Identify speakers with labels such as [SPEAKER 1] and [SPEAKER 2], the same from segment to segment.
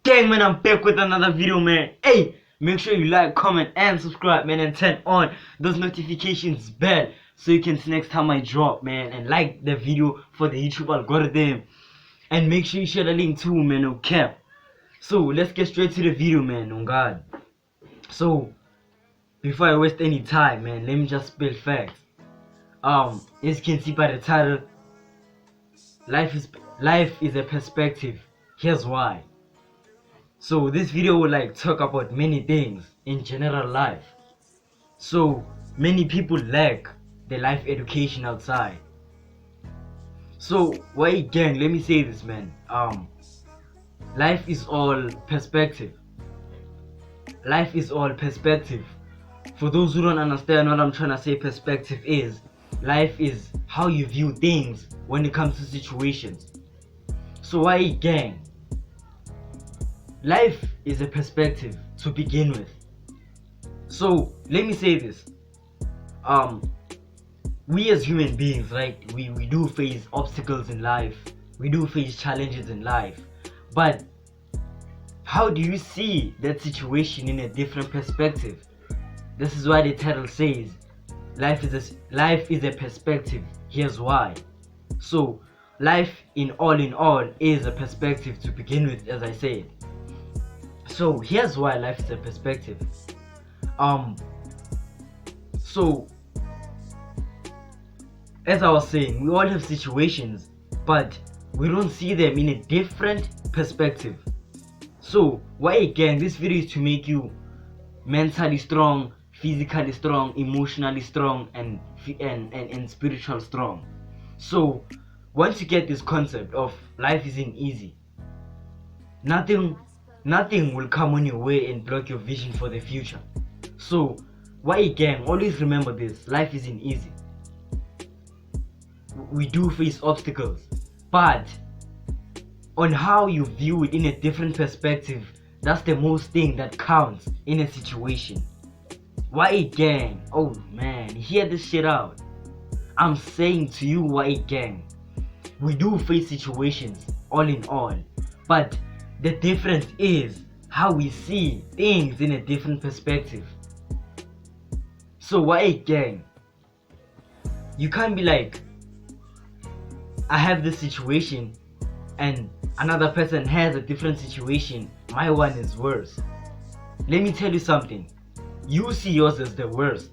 [SPEAKER 1] Gang, man, I'm back with another video, man. Hey, make sure you like, comment, and subscribe, man, and turn on those notifications bell so you can see next time I drop, man. And like the video for the YouTube algorithm. And make sure you share the link too, man, okay? So, let's get straight to the video, man, on God. So, before I waste any time, man, let me just spill facts. As you can see by the title, life is a perspective. Here's why. So this video will talk about many things in general life. So many people lack the life education outside. So wait, gang, let me say this, man. Life is all perspective. Life is all perspective. For those who don't understand what I'm trying to say, perspective is life is how you view things when it comes to situations. So why, gang? Life is a perspective to begin with. So let me say this. We as human beings, right? We do face obstacles in life. We do face challenges in life. But how do you see that situation in a different perspective? This is why the title says life is a perspective. Here's why. So life in all is a perspective to begin with, as I said. So here's why life is a perspective. So as I was saying, we all have situations, but we don't see them in a different perspective. So why, again, this video is to make you mentally strong, physically strong, emotionally strong, and spiritual strong. So once you get this concept of life isn't easy, nothing will come on your way and block your vision for the future. So why, gang, always remember this: life isn't easy. We do face obstacles, but on how you view it in a different perspective, that's the most thing that counts in a situation. Why, gang? Oh man, hear this shit out. I'm saying to you, why, gang, we do face situations all in all, but the difference is how we see things in a different perspective. So why, gang? You can't be like, I have this situation and another person has a different situation. My one is worse. Let me tell you something. You see yours as the worst.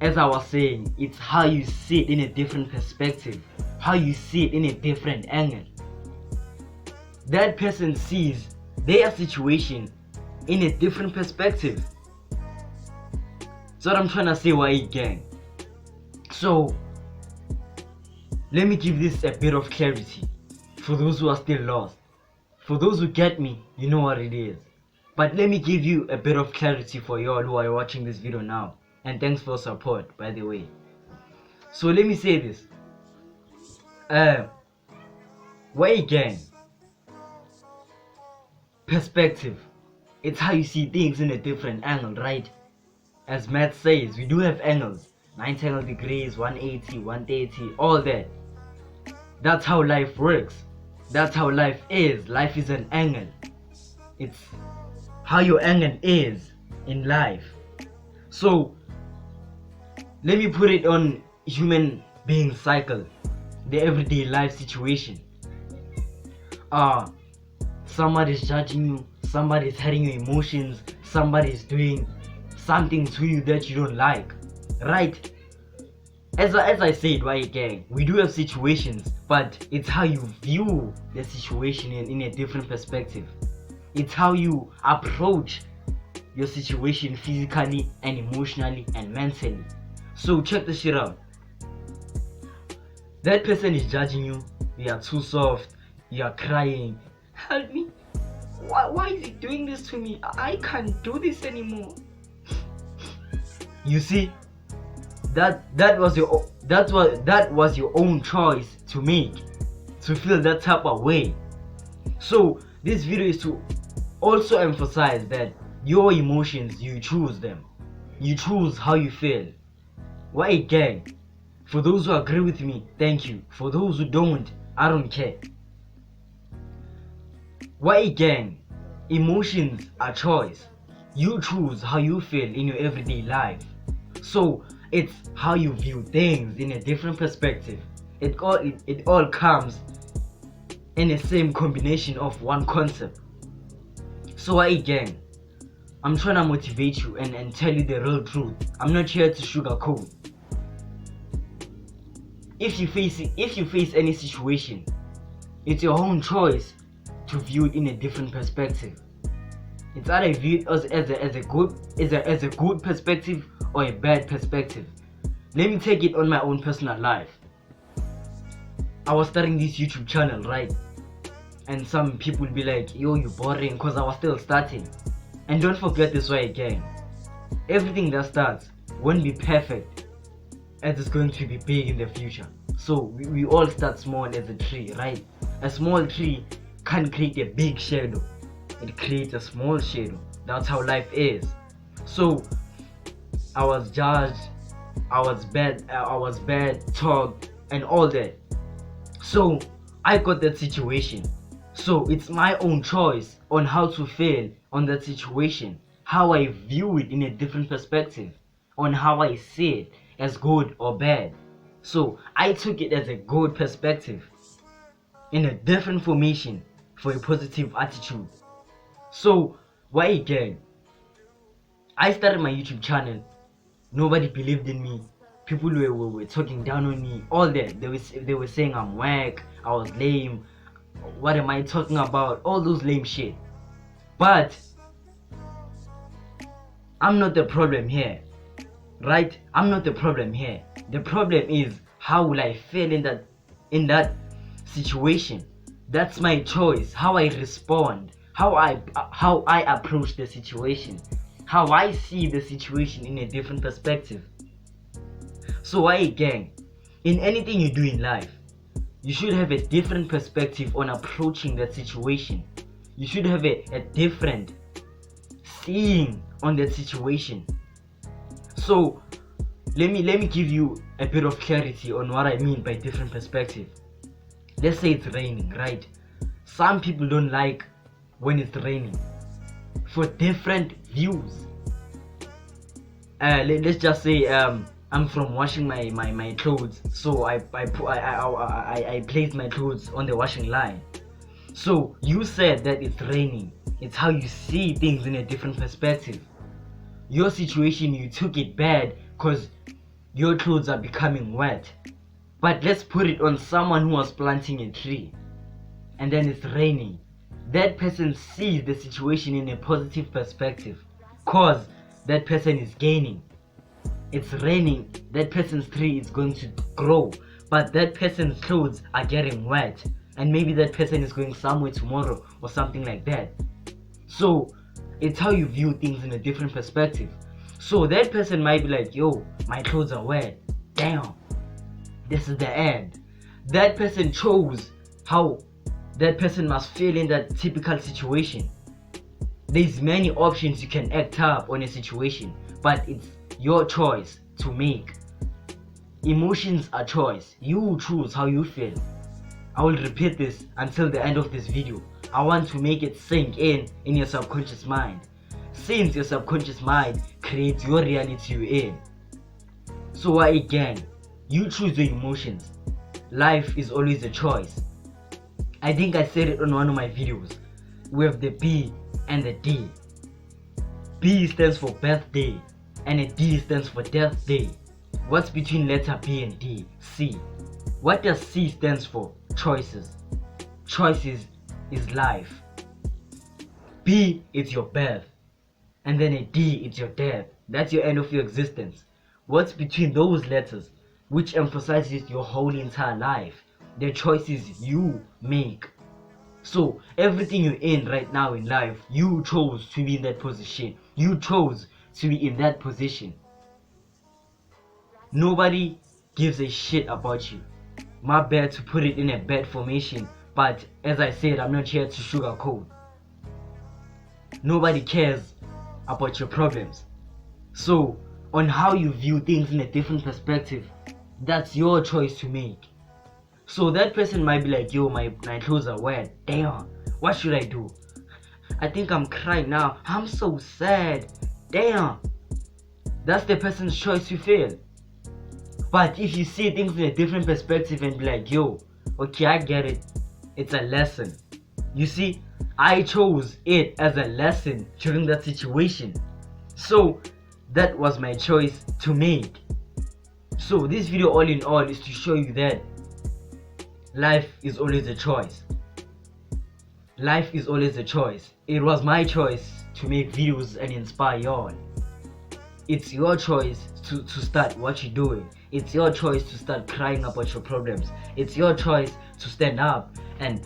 [SPEAKER 1] As I was saying, it's how you see it in a different perspective, how you see it in a different angle. That person sees their situation in a different perspective. So what I'm trying to say, why, gang? So let me give this a bit of clarity for those who are still lost. For those who get me, you know what it is. But let me give you a bit of clarity for y'all who are watching this video now. And thanks for support, by the way. So let me say this. Why, gang? Perspective. It's how you see things in a different angle, right? As math says, we do have angles. 90 angle degrees, 180, 130, all that. That's how life works. That's how life is. Life is an angle. It's how your angle is in life. So let me put it on human being cycle, the everyday life situation. Somebody's judging you, somebody's hurting your emotions, somebody's doing something to you that you don't like, right? As I said, right, gang, we do have situations, but it's how you view the situation in a different perspective. It's how you approach your situation physically and emotionally and mentally. So check this shit out. That person is judging you. You are too soft. You are crying. Help me. Why is he doing this to me? I can't do this anymore. You see, that was your own choice to make, to feel that type of way. So this video is to also emphasize that your emotions, you choose them. You choose how you feel. Why, gang? For those who agree with me, thank you. For those who don't, I don't care. Why, gang? Emotions are choice. You choose how you feel in your everyday life. So it's how you view things in a different perspective. It all comes in the same combination of one concept. So Y.A.D gang, I'm trying to motivate you and tell you the real truth. I'm not here to sugarcoat. If you face any situation, it's your own choice to view it in a different perspective. It's either viewed as a good perspective or a bad perspective. Let me take it on my own personal life. I was starting this YouTube channel, right? And some people will be like, yo, you boring, because I was still starting. And don't forget this way again. Everything that starts won't be perfect as it's going to be big in the future. So we all start small as a tree, right? A small tree can't create a big shadow. It creates a small shadow. That's how life is. So I was judged, I was bad talked and all that. So I got that situation. So it's my own choice on how to feel on that situation, how I view it in a different perspective, on how I see it as good or bad. So I took it as a good perspective in a different formation for a positive attitude. So Y.A.D gang, I started my YouTube channel. Nobody believed in me. People were talking down on me. All that. They were saying I'm whack, I was lame. What am I talking about? All those lame shit. But I'm not the problem here. Right? I'm not the problem here. The problem is how will I feel in that situation. That's my choice. How I respond. How I approach the situation. How I see the situation in a different perspective. So Y.A.D gang, in anything you do in life, you should have a different perspective on approaching that situation. You should have a different seeing on that situation. So let me give you a bit of clarity on what I mean by different perspective. Let's say it's raining, right? Some people don't like when it's raining for different views. Let's just say I'm from washing my clothes, so I placed my clothes on the washing line. So you said that it's raining. It's how you see things in a different perspective. Your situation, you took it bad because your clothes are becoming wet. But let's put it on someone who was planting a tree and then it's raining. That person sees the situation in a positive perspective because that person is gaining. It's raining, that person's tree is going to grow, but that person's clothes are getting wet, and maybe that person is going somewhere tomorrow or something like that. So it's how you view things in a different perspective. So that person might be like, yo, my clothes are wet, damn, this is the end. That person chose how that person must feel in that typical situation. There's many options you can act up on a situation, but it's your choice to make. Emotions are choice. You choose how you feel. I will repeat this until the end of this video. I want to make it sink in your subconscious mind, since your subconscious mind creates your reality you're in. So Y.A.D gang, you choose your emotions. Life is always a choice. I think I said it on one of my videos. We have the B and the D. B stands for birthday and a D stands for death day. What's between letter B and D? C. What does C stands for? Choices. Choices is life. B is your birth, and then a D is your death. That's your end of your existence. What's between those letters, which emphasizes your whole entire life, the choices you make. So everything you're in right now in life, you chose to be in that position. You chose to be in that position. Nobody gives a shit about you. My bad to put it in a bad formation, but as I said, I'm not here to sugarcoat. Nobody cares about your problems. So on how you view things in a different perspective, that's your choice to make. So that person might be like, yo, my clothes are wet, damn, what should I do? I think I'm crying now. I'm so sad. Damn. That's the person's choice to fail. But if you see things in a different perspective and be like, yo, okay, I get it. It's a lesson. You see, I chose it as a lesson during that situation. So that was my choice to make. So this video all in all is to show you that life is always a choice. Life is always a choice. It was my choice to make videos and inspire y'all. It's your choice to start what you're doing. It's your choice to start crying about your problems. It's your choice to stand up and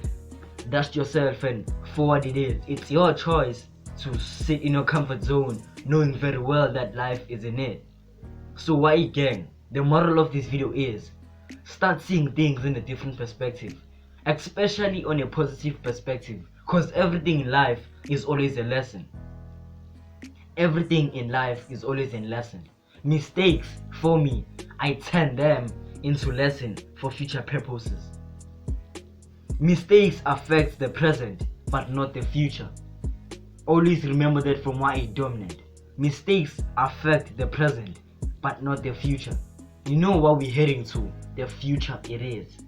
[SPEAKER 1] dust yourself and forward it is. It's your choice to sit in your comfort zone knowing very well that life is in it. So Y.A.D gang, the moral of this video is start seeing things in a different perspective, especially on a positive perspective, because everything in life is always a lesson. Everything in life is always a lesson. Mistakes, for me, I turn them into lesson for future purposes. Mistakes affect the present but not the future. Always remember that from Y.A.D dominant. Mistakes affect the present but not the future. You know what we're heading to, the future it is.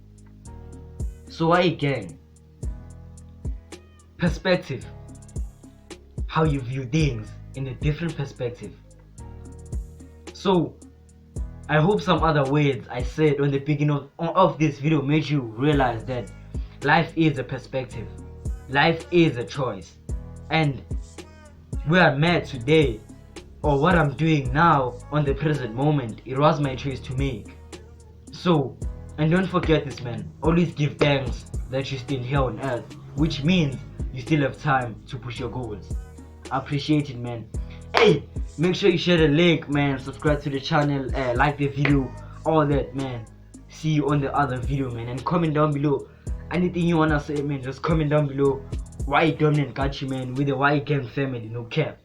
[SPEAKER 1] So Y.A.D gang, perspective, how you view things in a different perspective. So I hope some other words I said on the beginning of this video made you realize that life is a perspective, life is a choice, and where I'm at today, or what I'm doing now on the present moment, it was my choice to make. So, and don't forget this, man, always give thanks that you're still here on earth, which means you still have time to push your goals. I appreciate it, man. Hey, make sure you share the link, man, subscribe to the channel, like the video, all that, man. See you on the other video, man, and comment down below anything you wanna say, man. Just comment down below. Y.A.D dominant got you, man, with the Y.A.D gang family, no cap.